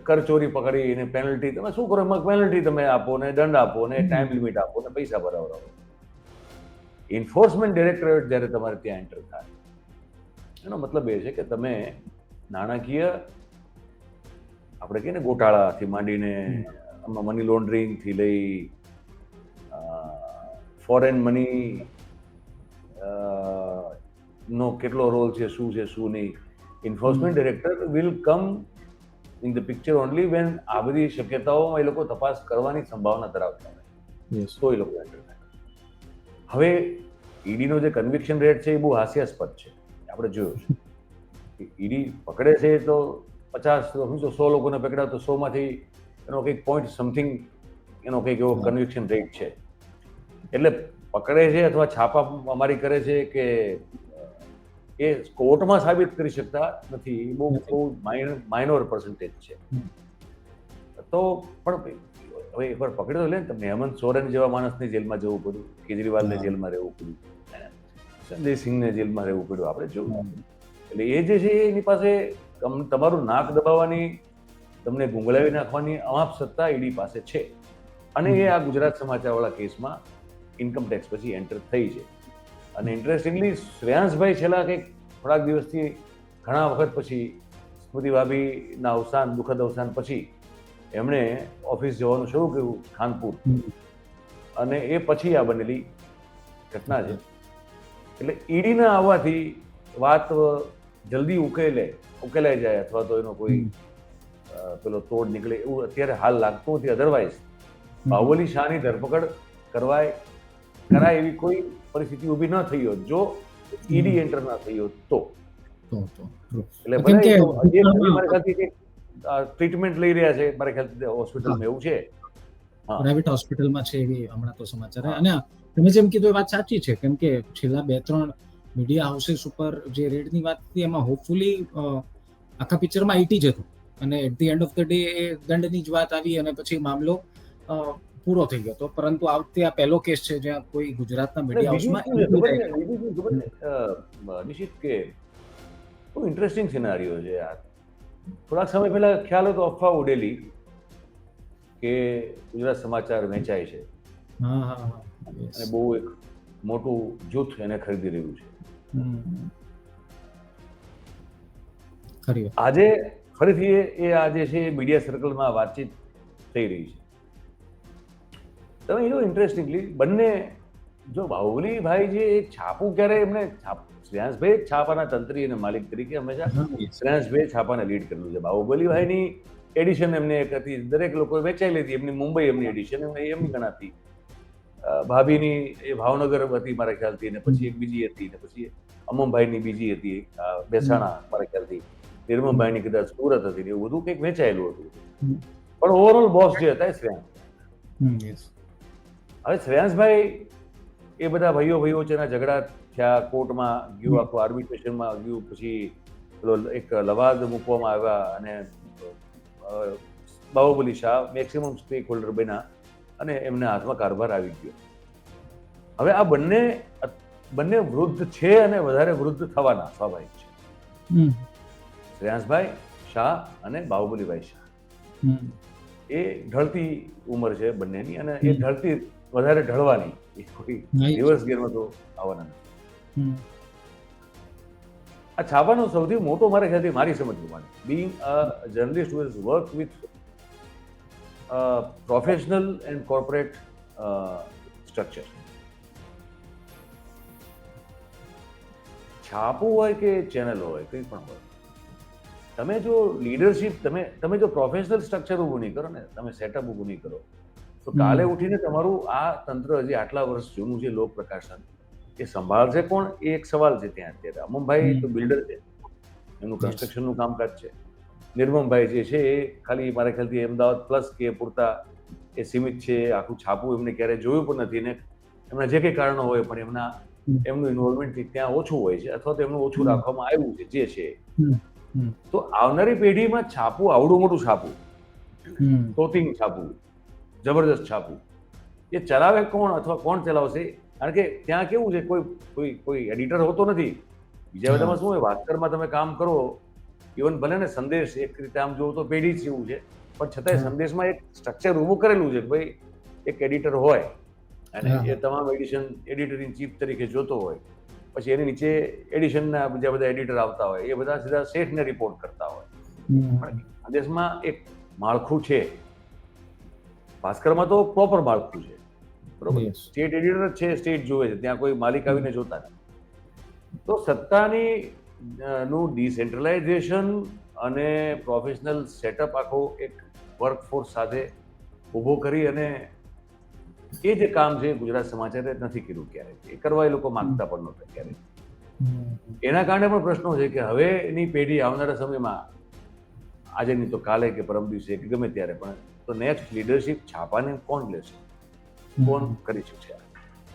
કરચોરી પકડીને પેનલ્ટી, તમે શું કરો, એમાં પેનલ્ટી તમે આપો ને દંડ આપો ને ટાઈમ લિમિટ આપો ને પૈસા ભરાવો. એન્ફોર્સમેન્ટ ડાયરેક્ટરેટ જ્યારે તમારે ત્યાં એન્ટર થાય એનો મતલબ એ છે કે તમે નાણાકીય આપણે કહીએ ને ગોટાળાથી માંડીને મની લોન્ડરિંગથી લઈ ફોરેન મની નો કેટલો રોલ છે, શું છે શું નહીં. Enforcement director will come in the picture only when આ બધી શક્યતાઓમાં એ લોકો તપાસ કરવાની સંભાવના ધરાવતા હોય તો એ લોકો એન્ટર થાય. હવે ઈડીનો જે કન્વિક્શન રેટ છે એ બહુ હાસ્યાસ્પદ છે. આપણે જોયું છે ઈડી પકડે છે તો 100 લોકોને પકડ્યા તો 100માંથી એનો કંઈક પોઈન્ટ સમથિંગ એનો કંઈક એવો કન્વિક્શન રેટ છે. એટલે પકડે છે અથવા છાપા અમારી કરે છે કે એ કોર્ટમાં સાબિત કરી શકતા નથી, બહુ માઇનોર પર્સન્ટેજ છે. તો પણ હવે એકવાર પકડ્યો લે ને, તમને હેમંત સોરેન જેવા માણસને જેલમાં જવું પડ્યું, કેજરીવાલને જેલમાં રહેવું પડ્યું, સંજય સિંહને જેલમાં રહેવું પડ્યું આપણે જોયું. એટલે એ જે છે એની પાસે તમારું નાક દબાવવાની, તમને ગુંગળાવી નાખવાની અમાપ સત્તા ઈડી પાસે છે. અને એ આ ગુજરાત સમાચારવાળા કેસમાં ઇન્કમ ટેક્સ પછી એન્ટર થઈ છે. અને ઇન્ટરેસ્ટિંગલી શ્રેયાંશભાઈ છેલ્લા કંઈક થોડાક દિવસથી ઘણા વખત પછી સ્મૃતિ ભાભીના અવસાન, દુઃખદ અવસાન પછી એમણે ઓફિસ જવાનું શરૂ કર્યું ખાનપુર, અને એ પછી આ બનેલી ઘટના છે. એટલે ઈડીના આવવાથી વાત જલ્દી ઉકેલાઈ જાય અથવા તો એનો કોઈ પેલો તોડ નીકળે એવું અત્યારે હાલ લાગતું નથી. અધરવાઇઝ બાહુબલી શાહની ધરપકડ કરાય એવી કોઈ પરિસ્થિતિ ઊભી ન થઈ હોત જો ઈડી એન્ટર ના થઈ હોત તો. એટલે મારા ખ્યાલથી ટ્રીટમેન્ટ લઈ રહ્યા છે, મારા ખ્યાલથી હોસ્પિટલમાં એવું છે, પ્રાઇવેટ હોસ્પિટલમાં છે એવી હમણાં તો સમાચાર. અને તમે જેમ કીધું એ વાત સાચી છે, કેમ કે છેલ્લા 2-3 મીડિયા હાઉસીસ ઉપર જે રેડની વાત હતી એમાં હોપફુલી આખા પિક્ચરમાં આઈટી જ હતું, અને at the end of the day એ દંડની જ વાત આવી અને પછી મામલો પૂરો થઈ ગયો હતો. પરંતુ આ વખતે આ પહેલો કેસ છે જ્યાં કોઈ ગુજરાતના મીડિયા હાઉસમાં નિશ્ચિત કે બહુ ઇન્ટરેસ્ટિંગ સિનારીઓ છે યાર. થોડાક સમય પહેલા ખ્યાલ હતો, અફવા ઉડેલી કે ગુજરાત સમાચાર વેચાય છે અને બહુ એક મોટું જૂથ એને ખરીદી રહ્યું છે. આજે ફરીથી એ આજે છે મીડિયા સર્કલમાં વાતચીત થઈ રહી છે. તમે જો ઇન્ટરેસ્ટિંગલી બંને જો બાહુબલી ભાઈ જે છાપું ક્યારે એમને શ્રેયાંશભાઈ છાપાના તંત્રી અને માલિક તરીકે હંમેશા શ્રેયાંશભાઈ છાપાને લીડ કરેલું છે. બાહુબલી ભાઈની એડિશન એમને એક હતી, દરેક લોકોએ વેચાઈ લીધી. એમની મુંબઈ એમની એડિશન એમની ગણાતી, ભાભીની એ ભાવનગર હતી મારા ખ્યાલથી, ને પછી એક બીજી હતી, ને પછી અમમભાઈની બીજી હતી મહેસાણા મારા ખ્યાલથી, નિર્મમભાઈની કદાચ સુરત હતી, એવું બધું કંઈક વેચાયેલું હતું. પણ ઓવરઓલ બોસ જે હતા એ શ્રેયાંશ. હવે શ્રેયાંશભાઈ એ બધા ભાઈઓ વચ્ચેના ઝઘડા થયા, કોર્ટમાં ગયું, આખું આર્બિટ્રેશનમાં ગયું, પછી પેલો એક લવાદ મૂકવામાં આવ્યા અને Baahubali Shah maximum stack holder બન્યા અને એમના હાથમાં કારભાર આવી ગયો. હવે આ બંને વૃદ્ધ છે અને વધારે વૃદ્ધ થવાના સ્વાભાવિક છે. શ્રેયાંશભાઈ શાહ અને બાહુબલીભાઈ શાહ એ ઢળતી ઉંમર છે બંનેની, અને એ ઢળતી વધારે ઢળવાની, એ કોઈ રિવર્સ ગેરમાં તો આવવાના નથી. આ છાપાનો સૌથી મોટો મારા ખ્યાલથી મારી સમજ પ્રમાણે, being a journalist who has work with professional and corporate structure, છાપું હોય કે ચેનલ હોય, કંઈ પણ હોય, તમે જો લીડરશિપ, તમે જો પ્રોફેશનલ સ્ટ્રક્ચર ઊભું નહીં કરો ને, તમે સેટઅપ ઊભું નહીં કરો, તો કાલે ઉઠીને તમારું આ તંત્ર હજી આટલા વર્ષ જૂનું છે લોક પ્રકાશન, એ સંભાળશે કોણ? એ એક સવાલ છે ત્યાં અત્યારે. અમમભાઈ તો બિલ્ડર છે, એમનું કન્સ્ટ્રક્શનનું કામકાજ છે. નિર્મમભાઈ જે છે એ ખાલી મારા ખ્યાલથી અમદાવાદ પ્લસ કે પૂરતા એ સીમિત છે. આખું છાપું એમને ક્યારેય જોયું પણ નથી, ને એમના જે કંઈ કારણો હોય પણ એમનું ઇન્વોલ્વમેન્ટ ત્યાં ઓછું હોય છે, અથવા તો એમનું ઓછું રાખવામાં આવ્યું છે જે છે. તો આવનારી પેઢીમાં છાપું, આવડું મોટું છાપું, તોતિંગ છાપું, જબરદસ્ત છાપું, એ ચલાવે કોણ અથવા કોણ ચલાવશે? કારણ કે ત્યાં કેવું છે, કોઈ એડિટર હોતો નથી. બીજા બધામાં શું હોય, ભાસ્કરમાં તમે કામ કરો, ઇવન ભલે ને સંદેશ એક રીતે આમ જોવું તો પેઢી જ એવું છે, પણ છતાંય સંદેશમાં એક સ્ટ્રક્ચર ઊભું કરેલું છે કે ભાઈ એક એડિટર હોય અને એ તમામ એડિટર ઇન ચીફ તરીકે જોતો હોય, પછી એની નીચે એડિશનના બીજા બધા એડિટર આવતા હોય, એ બધા સીધા શેઠને રિપોર્ટ કરતા હોય. પણ સંદેશમાં એક માળખું છે, ભાસ્કરમાં તો પ્રોપર માળખું છે, બરોબર. સ્ટેટ એડિટર જ છે, સ્ટેટ જોવે છે, ત્યાં કોઈ માલિક આવીને જોતા નથી. તો સત્તાની નું ડિસેન્ટ્રલાઇઝેશન અને પ્રોફેશનલ સેટઅપ આખો એક વર્કફોર્સ સાથે ઊભો કરી, અને એ જે કામ છે ગુજરાત સમાચારે નથી કર્યું ક્યારેય, એ કરવા એ લોકો માંગતા પણ નહોતા ક્યારેય. એના કારણે પણ પ્રશ્નો છે કે હવેની પેઢી આવનારા સમયમાં, આજે નહીં તો કાલે કે પરમ દિવસે કે ગમે ત્યારે, પણ તો નેક્સ્ટ લીડરશિપ છાપાને કોણ લેશે, કોણ કરી શકશે?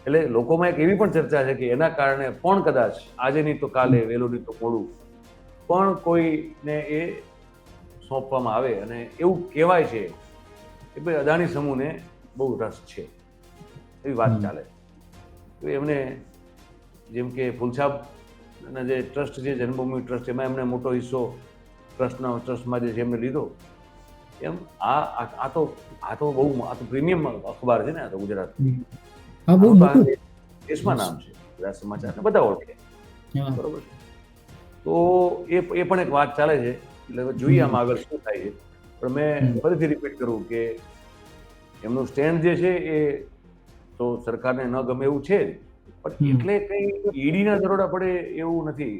એટલે લોકોમાં એક એવી પણ ચર્ચા છે કે એના કારણે પણ કદાચ આજે નહીં તો કાલે, વહેલું નહીં તો મોડું, પણ કોઈને એ સોંપવામાં આવે. અને એવું કહેવાય છે કે ભાઈ અદાણી સમૂહને બહુ રસ છે, એવી વાત ચાલે. તો એમને જેમ કે ફૂલછાપ જે ટ્રસ્ટ છે, જન્મભૂમિ ટ્રસ્ટ, એમાં એમને મોટો હિસ્સો ટ્રસ્ટમાં જે છે એમને લીધો. એમ આ તો પ્રીમિયમ અખબાર છે ને, આ તો ગુજરાત. હા, બહુ મોટું દેશમાં નામ છે ગુજરાત સમાચાર, બધા ઓળખે. હા. બરોબર છે. તો એ પણ એક વાત ચાલે છે. એટલે હવે જોઈએ આમાં આગળ શું થાય છે. પણ મેં ફરીથી રિપીટ કરું કે એમનું સ્ટેન્ડ જે છે એ તો સરકારને ન ગમે એવું છે જ, પણ એટલે કંઈ ઈડીના દરોડા પડે એવું નથી.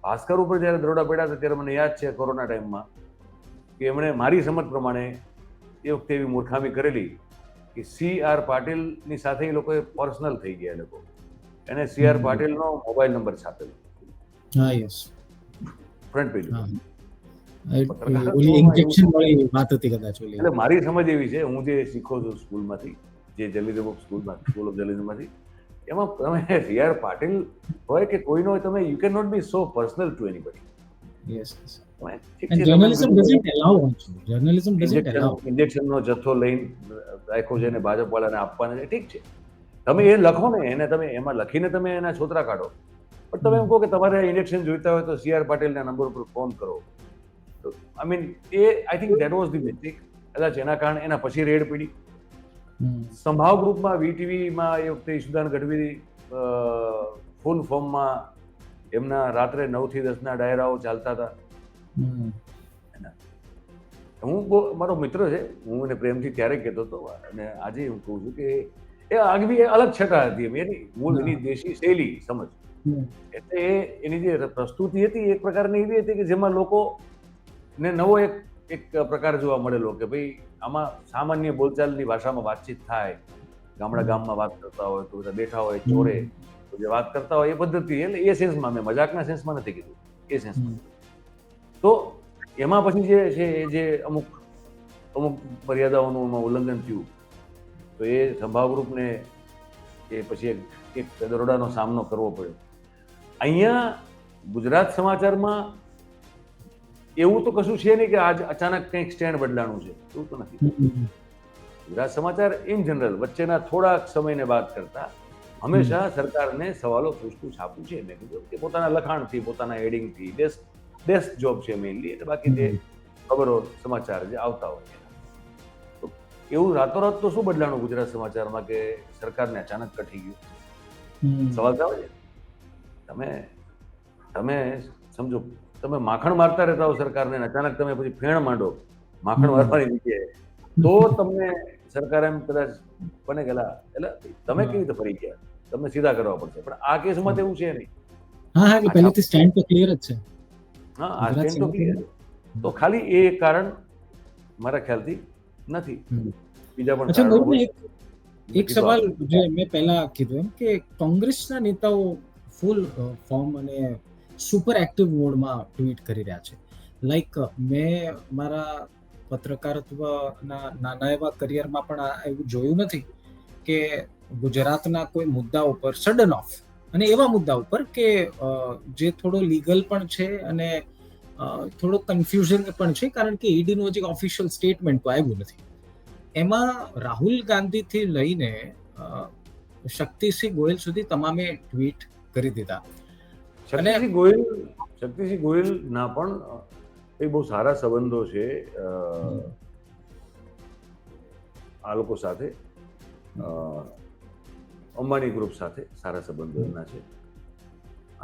ભાસ્કર ઉપર જ્યારે દરોડા પડ્યા હતા ત્યારે મને યાદ છે કોરોના ટાઈમમાં કે એમણે મારી સમજ પ્રમાણે એ વખતે એવી મૂર્ખામી કરેલી કે CR પાટીલની સાથે એ લોકોએ પર્સનલ થઈ ગયા. એ લોકો એને CR પાટીલનો મોબાઈલ નંબર છાપેલો. હા, યસ, ફ્રન્ટ પેજ. ઓલી ઇન્જેક્શન વાળી વાત હતી કદાચ ઓલી. એટલે મારી સમજ એવી છે, હું જે શીખો છું સ્કૂલમાંથી, જે જલીનગર સ્કૂલ ઓફ જલીનગરમાંથી, એમાં તમે CR પાટીલ હોય કે કોઈનો હોય, તમે you can not be so personal to anybody. Yes, journalism doesn't allow also. Journalism doesn't allow. ઇન્જેક્શનનો જથ્થો લઈને રાખ્યો છે ને ભાજપ વાળાને આપવાના છે, ઠીક છે. તમે એ લખો ને, એને તમે એમાં લખીને તમે એના છોતરા કાઢો, પણ તમે એમ કહો કે તમારે ઇન્જેક્શન જોઈતા હોય તો CR પાટીલના નંબર પર ફોન કરો. I mean I think that was the mistake. કદાચ એના કારણે એના પછી રેડ પડી. સંભાવ ગ્રુપમાં VTVમાં એ વખતે ઈશુદાન ગઢવી ફૂલ ફોર્મમાં એમના રાત્રે 9 થી 10 ડાયરાઓ ચાલતા હતા. મારો મિત્ર છે, હું એને પ્રેમથી ત્યારે કહેતો હતો અને આજે હું કહું છું કે એ આગવી અલગ છટા હતી. એની મૂળ એની દેશી શૈલી સમજ, એટલે એની જે પ્રસ્તુતિ હતી એક પ્રકારની એવી હતી કે જેમાં લોકોને નવો એક પ્રકાર જોવા મળેલો કે ભાઈ આમાં સામાન્ય બોલચાલની ભાષામાં વાતચીત થાય. ગામમાં વાત કરતા હોય તો બધા બેઠા હોય ચોરે જે વાત કરતા હોય એ પદ્ધતિ. એટલે એ સેન્સમાં, મેં મજાકના સેન્સમાં નથી કીધું, એ સેન્સમાં. તો એમાં પછી જે છે જે અમુક મર્યાદાઓનું એમાં ઉલ્લંઘન થયું, તો એ સંભાવ ગ્રુપને એ પછી એક દરોડાનો સામનો કરવો પડ્યો. અહીંયા ગુજરાત સમાચારમાં એવું તો કશું છે નહીં કે આજ અચાનક કંઈક સ્ટેન્ડ બદલાણું છે, એવું તો નથી. ગુજરાત સમાચાર ઇન જનરલ વચ્ચેના થોડાક સમયને વાત કરતા હંમેશા સરકારને સવાલો પૂછતું છાપું છે. મેં કીધું કે પોતાના લખાણથી, પોતાના હેડિંગથી, ડેસ્ક જોબ છે મેઇનલી, એટલે બાકી જે ખબરો સમાચાર જે આવતા હોય. તો એવું રાતોરાત તો શું બદલાણું ગુજરાત સમાચારમાં કે સરકારને અચાનક કઠી ગયું? સવાલ થાય છે. તમે સમજો, તમે માખણ મારતા રહેતા હો સરકારને, અચાનક તમે પછી ફેણ માંડો માખણ મારવાની જગ્યાએ, તો તમને સરકાર એમ કદાચ બને ગયેલા એટલે તમે કેવી રીતે ફરી ગયા, તમને સીધા કરવા પડશે. પણ આ કેસમાં એવું છે નહીં. હા, કે પહેલેથી સ્ટેન્ડ તો ક્લિયર જ છે. હા, આ સ્ટેન્ડ તો ક્લિયર. તો ખાલી એ કારણ મારા ખ્યાલથી નથી, બીજા પણ કારણો. એક સવાલ જે મેં પહેલા કીધું એમ કે કોંગ્રેસના નેતાઓ ફૂલ ફોર્મ અને સુપર એક્ટિવ મોડમાં ટ્વીટ કરી રહ્યા છે. લાઈક મેં મારા પત્રકારત્વના નાના એવા કરિયરમાં પણ એવું જોયું નથી કે ગુજરાતના કોઈ મુદ્દા ઉપર સડન ઓફ, અને એવા મુદ્દા ઉપર કે જે થોડો લીગલ પણ છે અને થોડો કન્ફ્યુઝન પણ છે, કારણ કે ઈડીનું હજી ઓફિશિયલ સ્ટેટમેન્ટ તો આવ્યું નથી. એમાં રાહુલ ગાંધીથી લઈને શક્તિસિંહ ગોયલ સુધી તમામે ટ્વીટ કરી દીધા. શક્તિસિંહ ગોયલ ના પણ એ બહુ સારા સંબંધો છે આ લોકો સાથે, અંબાણી ગ્રુપ સાથે સારા સંબંધો એમના છે.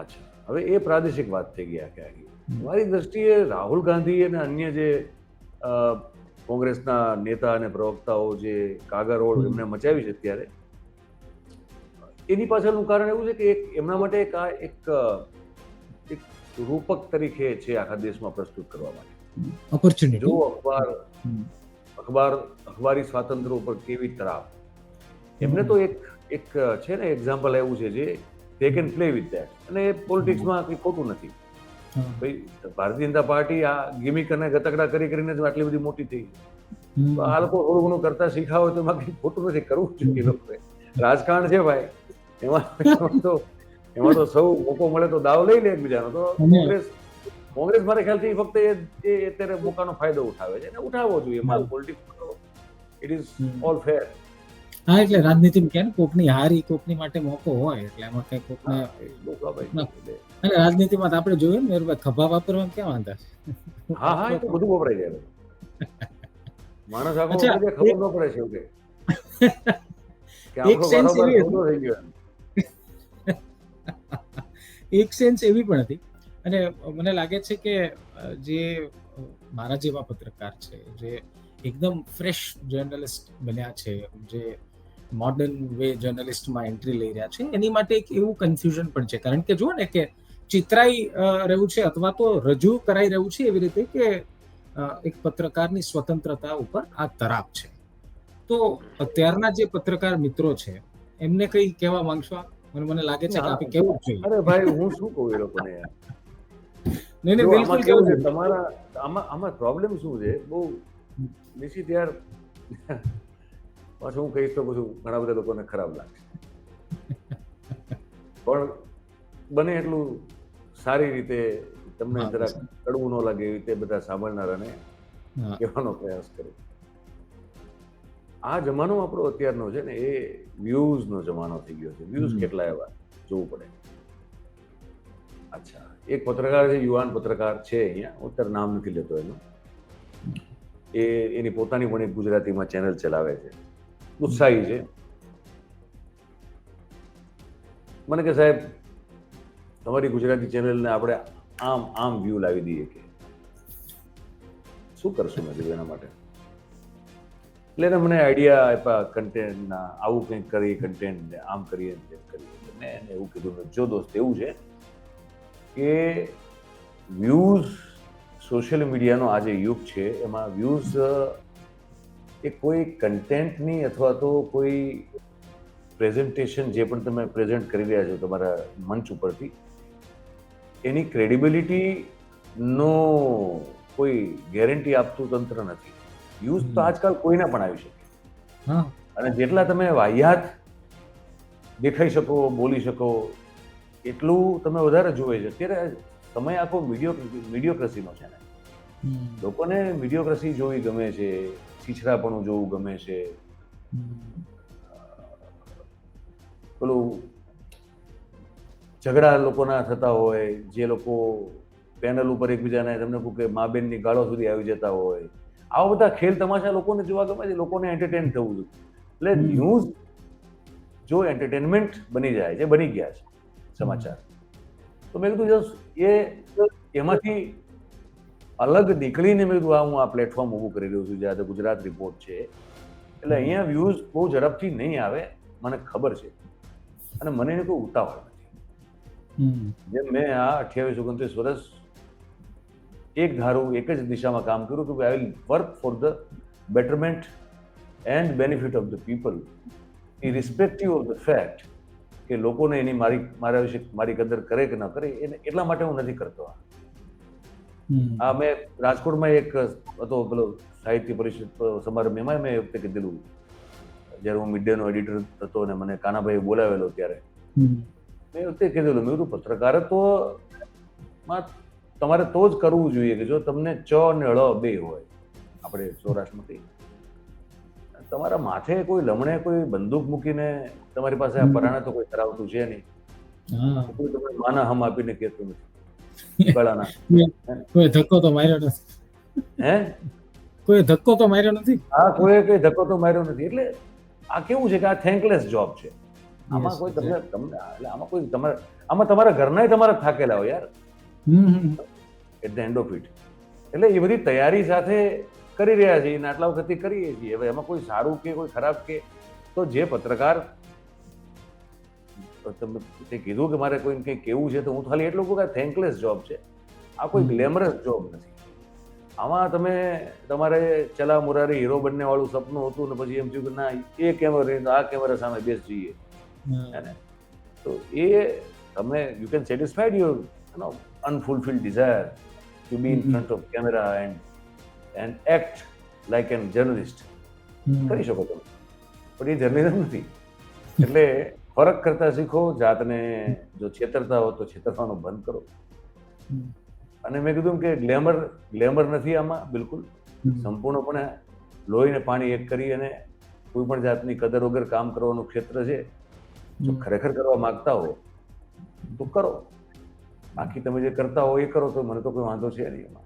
અચ્છા, હવે એ પ્રાદેશિક વાત થઈ ગઈ આખે આખી. મારી દ્રષ્ટિએ રાહુલ ગાંધી અને અન્ય જે કોંગ્રેસના નેતા અને પ્રવક્તાઓ જે કાગરોળ એમને મચાવી છે અત્યારે, એની પાછળનું કારણ એવું છે કે એમના માટે એક રૂપક તરીકે છે આખા દેશમાં પ્રસ્તુત કરવા માટે. ઓપોર્ચ્યુનિટી. જો અખબારી સ્વાતંત્ર્ય ઉપર કેવી તરાપ, એમને તો એક છે ને એક્ઝામ્પલ એવું છે જે they can play with that. અને પોલિટિક્સમાં કંઈ ખોટું નથી. ભાઈ ભારતીય જનતા પાર્ટી આ ગિમિક અને ગતકડા કરીને જ આટલી બધી મોટી થઈ. આ લોકો થોડું ઘણું કરતા શીખ્યા હોય તો એમાં કંઈ ખોટું નથી, કરવું જોઈએ લોકોએ. રાજકારણ છે ભાઈ, એમાં તો સૌ મોકો મળે તો દાવ લઈ લે એકબીજાનો. તો કોંગ્રેસ મારા ખ્યાલથી ફક્ત એ અત્યારે મોકાનો ફાયદો ઉઠાવે છે, અને ઉઠાવવો જોઈએ. એમાં પોલિટિક્સ ઇટ ઇઝ ઓલ ફેર. હા, એટલે રાજનીતિમાં કે ને કોકની હારી કોકની માટે મોકો હોય, એટલે એમાં કઈ કોકને હા, બહુ સ્વાભાવિક છે. એટલે અને રાજનીતિમાં તો આપણે જોઈએ ને મેરભાઈ, ખભા વાપરવામાં ક્યાં વાંધા છે. હા, એ તો વાપરો. બધું વપરાય જાય. માણસ આખો અચ્છા, વપરાય જાય, ખબર ન પડે છે એવું કે એક આપણો સેન્સ બારોબાર એવી સોદો હતી, થઈ ગયો એમ. એક સેન્સ એવી પણ હતી. અને મને લાગે છે કે જે મારા જેવા પત્રકાર છે, જે એકદમ ફ્રેશ જર્નલિસ્ટ બન્યા છે, જે મોડર્ન વે જર્નલિસ્ટમાં એન્ટ્રી લઈ રહ્યા છે, એની માટે એક એવું કન્ફ્યુઝન પણ છે. કારણ કે જુઓ ને કે ચિતરાઈ રહ્યું છે અથવા તો રજૂ કરાઈ રહ્યું છે એવી રીતે કે એક પત્રકારની સ્વતંત્રતા ઉપર આ તરાપ છે. તો અત્યારના જે પત્રકાર મિત્રો છે એમને કઈ કહેવા માંગશો આપ? મને લાગે છે કે ના, આપણે કેવું જ જોઈએ. અરે ભાઈ, હું શું કહું એ લોકોને યાર. નહીં જો નહીં, આમાં બિલકુલ કેવું કેવું છે, જોઈએ. તમારા આમાં પ્રોબ્લેમ શું છે, બહુ નિશ્ચિત યાર. પાછું હું કહીશ તો પછી ઘણા બધા લોકોને ખરાબ લાગશે, પણ બને એટલું સારી રીતે તમને હા, જરાક કડવું ન લાગે એવી રીતે બધા સાંભળનારાને હા. કહેવાનો પ્રયાસ કરું. આ જમાનો આપણો અત્યારનો છે ને, એ વ્યૂઝનો જમાનો થઈ ગયો છે. વ્યૂઝ કેટલા એવા જોવું પડે. અચ્છા, એક પત્રકાર છે, યુવાન પત્રકાર છે અહીંયા, હું અત્યારે નામ નથી લેતો એનું. એની પોતાની પણ એક ગુજરાતીમાં ચેનલ ચલાવે છે, ઉત્સાહી છે. મને કે સાહેબ, તમારી ગુજરાતી ચેનલને આપણે આમ વ્યૂ લાવી દઈએ, કે શું કરશું મેં કીધું એના માટે. એટલે એને મને આઈડિયા આપ્યા કન્ટેન્ટના, આવું કંઈક કરીએ, કન્ટેન્ટ આમ કરીએ તેમ કરીએ. એટલે મેં એને એવું કીધું, જો દોસ્ત એવું છે કે વ્યૂઝ, સોશિયલ મીડિયાનો આ જે યુગ છે એમાં વ્યૂઝ એ કોઈ કન્ટેન્ટની અથવા તો કોઈ પ્રેઝન્ટેશન જે પણ તમે પ્રેઝન્ટ કરી રહ્યા છો તમારા મંચ ઉપરથી, એની ક્રેડિબિલિટીનો કોઈ ગેરંટી આપતું તંત્ર નથી. વ્યૂઝ તો આજકાલ કોઈને પણ આવી શકે, હા, અને જેટલા તમે વાહિયાત દેખાઈ શકો, બોલી શકો, એટલું તમે વધારે જોવે છે. અત્યારે સમય આખો મીડિયોક્રસીનો છે ને. લોકોને મીડિયોક્રસી જોવી ગમે છે, છીછરાપણું જોવું ગમે છે, પેલું ઝઘડા લોકોના થતા હોય, જે લોકો પેનલ ઉપર એકબીજાને, તમને કહું કે મા બેનની ગાળો સુધી આવી જતા હોય, આવા બધા ખેલ તમાશા લોકોને જોવા ગમે છે, લોકોને એન્ટરટેન થવું જોઈએ. એટલે ન્યૂઝ જો એન્ટરટેનમેન્ટ બની જાય, જે બની ગયા છે સમાચાર, તો મેં કીધું એમાંથી અલગ નીકળીને મેં કીધું હું આ પ્લેટફોર્મ ઊભું કરી રહ્યું છું, જે આજે ગુજરાત રિપોર્ટ છે. એટલે અહીંયા વ્યૂઝ બહુ ઝડપથી નહીં આવે, મને ખબર છે, અને મને એની કોઈ ઉતાવળ નથી. જેમ મેં આ 28-29 વર્ષ એક ધારું એક જ દિશામાં કામ કર્યું કે I will work for the betterment and benefit of the people, irrespective of the fact કે લોકોને એની મારા વિશે મારી કદર કરે કે ન કરે, એને એટલા માટે હું નથી કરતો. આ મેં રાજકોટમાં એક હતો પેલો સાહિત્ય પરિષદ સમારંભ, એમાં મેં એ વખતે કીધેલું, જ્યારે હું મિડ ડેનો એડિટર હતો અને મને કાનાભાઈએ બોલાવેલો, ત્યારે મેં એ વખતે કીધેલું, મેં કીધું પત્રકારત્વમાં તમારે તો જ કરવું જોઈએ કે જો તમને ચ અને ળ બે હોય. આપણે સૌરાષ્ટ્રમાંથી તમારા માથે કોઈ લમણે કોઈ બંદૂક મૂકીને તમારી પાસે આ પરાણે તો કોઈ કરાવતું છે નહીં. કોઈ તમને માના હમ આપીને કહેતું નથી ગળાના. કોઈ ધક્કો તો માર્યો નથી. હે, કોઈ ધક્કો તો માર્યો નથી. હા, કોઈ કઈ ધક્કો તો માર્યો નથી. એટલે આ કેવું છે કે આ થેન્કલેસ જોબ છે. આમાં કોઈ તમને એટલે આમાં કોઈ આમાં તમારા ઘરના તમારા થાકેલા હોય યાર, at the end of it. એટલે એ બધી તૈયારી સાથે કરી રહ્યા છીએ, આટલા વખતથી કરીએ છીએ. હવે એમાં કોઈ સારું કે કોઈ ખરાબ કે, તો જે પત્રકાર તમે કીધું કે મારે કોઈને કંઈ કેવું છે, તો હું ખાલી એટલું કહું કે થેન્કલેસ જોબ છે. આ કોઈ ગ્લેમરસ જોબ નથી. આમાં તમે તમારે ચલા મુરારી હીરો બનને વાળું સપનું હતું ને પછી એમ થયું કે ના, એ કેમેરા આ કેમેરા સામે બેસ જઈએ, તો એ તમે you can satisfied your unfulfilled desire to be in front of camera and act like an journalist. કરી શકો તમે, પણ એ જર્નલિઝમ નથી. એટલે ફરક કરતા શીખો, જાતને જો છેતરતા હો તો છેતરવાનું બંધ કરો. અને મેં કીધું કે ગ્લેમર નથી આમાં બિલકુલ. સંપૂર્ણપણે લોહીને પાણી એક કરી અને કોઈ પણ જાતની કદર વગર કામ કરવાનું ક્ષેત્ર છે. જો હમ. ખરેખર કરવા માંગતા હો તો કરો, બાકી તમે જે કરતા હો એ કરો, તો મને તો કોઈ વાંધો છે નહીં એમાં.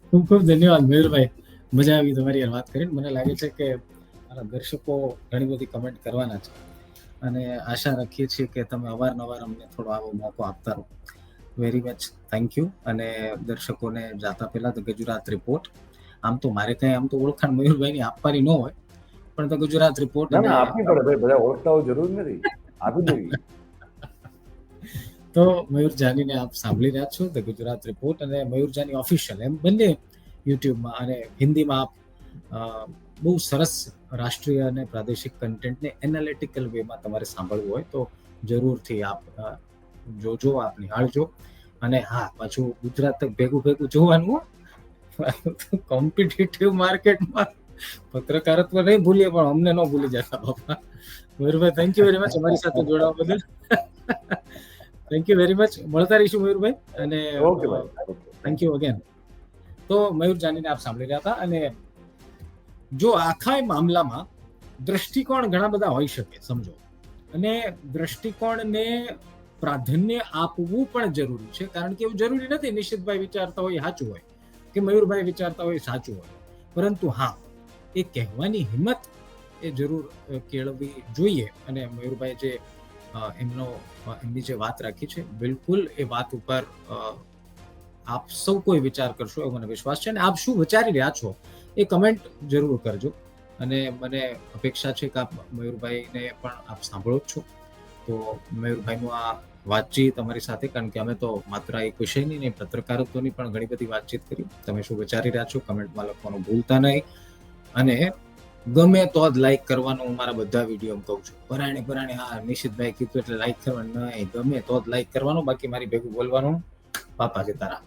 ખૂબ ખૂબ ધન્યવાદ મયુરભાઈ, મજા આવી તમારી યાર વાત કરીને. મને લાગે છે કે મારા દર્શકો ઘણી બધી કમેન્ટ કરવાના છે અને આશા રાખીએ છીએ કે તમે અવારનવાર અમને થોડો આવો મોકો આપતા રહો. Very much thank you. અને દર્શકોને જાતા પહેલા ધ ગુજરાત રિપોર્ટ, આમ તો મારે કઈ આમ તો ઓળખાણ મયુરભાઈની આપવાની ન હોય, પણ ધ ગુજરાત રિપોર્ટ ના ના, આપવી પડે ભાઈ, બધા ઓળખતા હોય જરૂર નથી, આપી દેવી. તો મયુર જાનીને આપ સાંભળી રહ્યા છો ધ ગુજરાત રિપોર્ટ અને મયુર જાની ઓફિશિયલ, એમ બંને યુટ્યુબમાં અને હિન્દીમાં આપ બહુ સરસ રાષ્ટ્રીય અને પ્રાદેશિક કન્ટેન્ટને એનાલિટિકલ વેમાં તમારે સાંભળવું હોય તો જરૂરથી આપ જોજો, આપ નિહાળજો. અને હા, પાછું ગુજરાત તક ભેગું ભેગું જોવાનું, કોમ્પિટિટિવ માર્કેટમાં પત્રકારત્વ નહીં ભૂલીએ પણ અમને ન ભૂલી જતા બાપા. મયુરભાઈ થેન્ક યુ વેરી મચ અમારી સાથે જોડાવા બદલ. Thank you very much. મળતા રહીશું મયુરભાઈ, અને ઓકે ભાઈ, થેન્ક યુ અગેન. તો મયુર જાનીને આપ સાંભળી રહ્યા હતા. અને જો આખા મામલામાં દ્રષ્ટિકોણ ઘણા બધા હોઈ શકે, સમજો, અને દ્રષ્ટિકોણને પ્રાધાન્ય આપવું પણ જરૂરી છે. કારણ કે એવું જરૂરી નથી નિશિતભાઈ વિચારતા હોય સાચું હોય કે મયુરભાઈ વિચારતા હોય સાચું હોય, પરંતુ હા, એ કહેવાની હિંમત એ જરૂર કેળવવી જોઈએ. અને મયુરભાઈ જે એમની જે વાત રાખી છે, બિલકુલ એ વાત ઉપર આપ સૌ કોઈ વિચાર કરશો એવો મને વિશ્વાસ છે. અને આપ શું વિચારી રહ્યા છો એ કમેન્ટ જરૂર કરજો. અને મને અપેક્ષા છે કે આપ મયુરભાઈને પણ આપ સાંભળો જ છો. તો મયુરભાઈનું આ વાતચીત અમારી સાથે, કારણ કે અમે તો માત્ર એક વિષયની નહીં, પત્રકારત્વની પણ ઘણી બધી વાતચીત કરી. તમે શું વિચારી રહ્યા છો કમેન્ટમાં લખવાનું ભૂલતા નહીં. અને ગમે તો જ લાઈક કરવાનું, હું મારા બધા વિડીયો કહું છું. પરાણે હા નિશિતભાઈ કીધું એટલે લાઈક કરવાનું નહીં, ગમે તો જ લાઈક કરવાનું, બાકી મારી ભેગું બોલવાનું. બાપા સીતારામ.